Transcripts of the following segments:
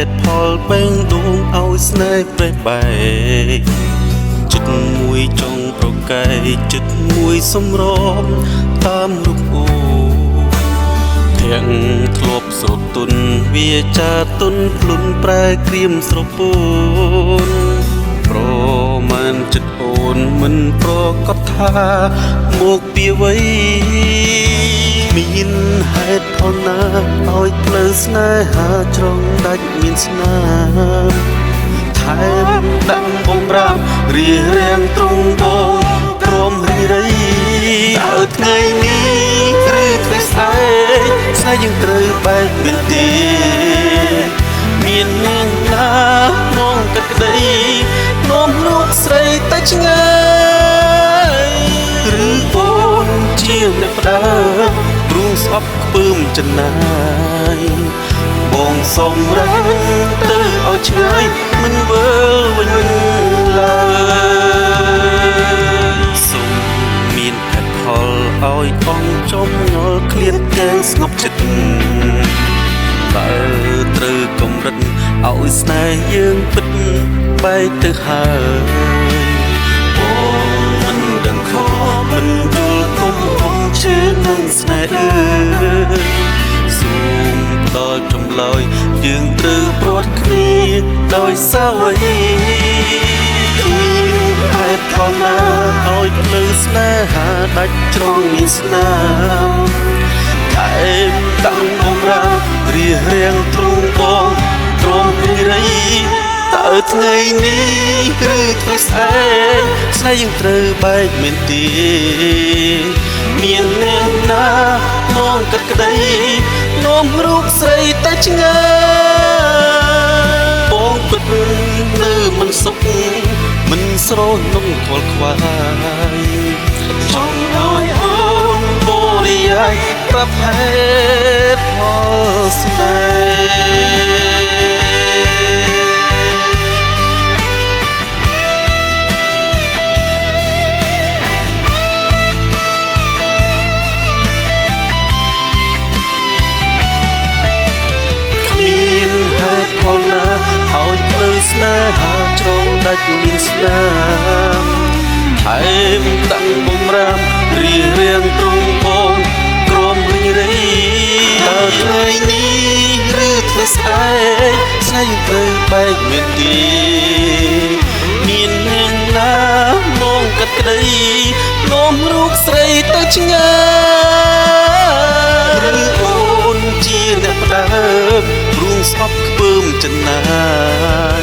ตุផលបេងដូងឲ្យស្នេហ៍ប្រេះបែកចិត្តមួយចង់ប្រកែកចិត្តមួយសម្របតាមរូបអូធាក់ធ្លាប់ស្រទន់វាចាទុនខ្លួនប្រែក្រៀមស្រពោនប្រមាណចិត្តអូនមិនប្រកបថាមកពីអ្វីមានហេតុផលណាឲ្យផ្លូវស្នេហាច្រងដាច់មានស្នាមថែមដាក់បំរាមរៀបរៀងទ្រង់បងព្រមរីរីតើថ្ងៃនេះឬថ្ងៃស្អែកស្នេហ៍យើងត្រូវបែកមែនទេមាននាងណាមងកាត់ក្តីនោមលោកស្រីតែឆ្ងាយឬអូនជាអ្នកផ្ដើមព្រួងស្អប់ខ្ពើមចំណាយបងសំរែងទៅឲ្យឆ្ងាយមិនវិលវិញឡើយសូមមានហេតុផលឲ្យបងចំងល់ឃ្លាតកែងស្ងប់ចិត្តបើត្រូវកម្រិតឲ្យស្នេហ៍យើងពិតបែកទៅហើយបងមិនដឹងខុសមិនយល់គុំបងជឿនឹងស្នេហ៍សូមដល់ចម្លើយយើងត្រូវព្រាត់គ្នាដោយសារអ្វីហេតុផលណាឲ្យផ្លូវស្នេហាដាច់ជ្រងមានស្នាមតែតាំងបំរារៀបរៀងទ្រង់បងព្រមរីរីតើថ្ងៃនេះឬថ្ងៃស្អែកស្នេហ៍យើងត្រូវបែកមែនទេមានអ្នកណាមកកាត់ក្តីនោមរូបស្រីតែឆ្ងាយបងពិតនៅមិនសុខមិនស្រោនំខ្វល់ខ្វាយចង់ឲ្យអូនបរិយាយប្រាប់ហេតុផលស្នេហ៍ផលណាឲ្យផ្លូវស្នេហាជ្រងដាច់មានស្នាមថែមតាំងបំរាមរៀបរៀងទ្រង់បងក្រមរីរីតើថ្ងៃនេះឬថ្ងៃស្អែកស្នេហ៍យើងត្រូវបែកមែនទេមាននាងណាមកកាត់ក្តីនោមរូបស្រីទៅឆ្ងាយឬអូនជាអ្នកផ្ដើមព្រួងស្អប់ខ្ពើមចំណា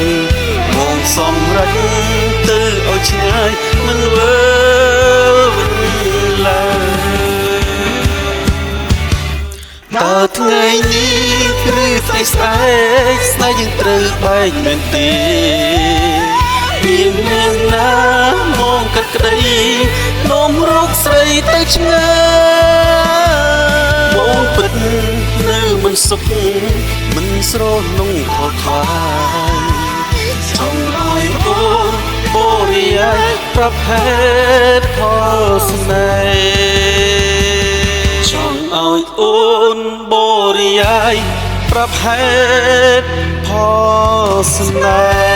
យមកសំរេចទៅឲ្យឆ្ងាយមិនវិលវិញឡើយតើថ្ងៃនេះឬថ្ងៃស្អែកស្នេហ៍យើងត្រូវបែកមែនទេមាននាងណាមកកាត់ក្តីនោមរូបស្រីទៅឆ្ងាយបងពិតនៅមិនសុខមិនស្រោនំខលខ្វាយចង់ឲ្យអូនបរិយាយប្រាប់ហេតុផលស្នេហ៍ចង់ឲ្យអូនបរិយាយប្រាប់ហេតុផលស្នេហ៍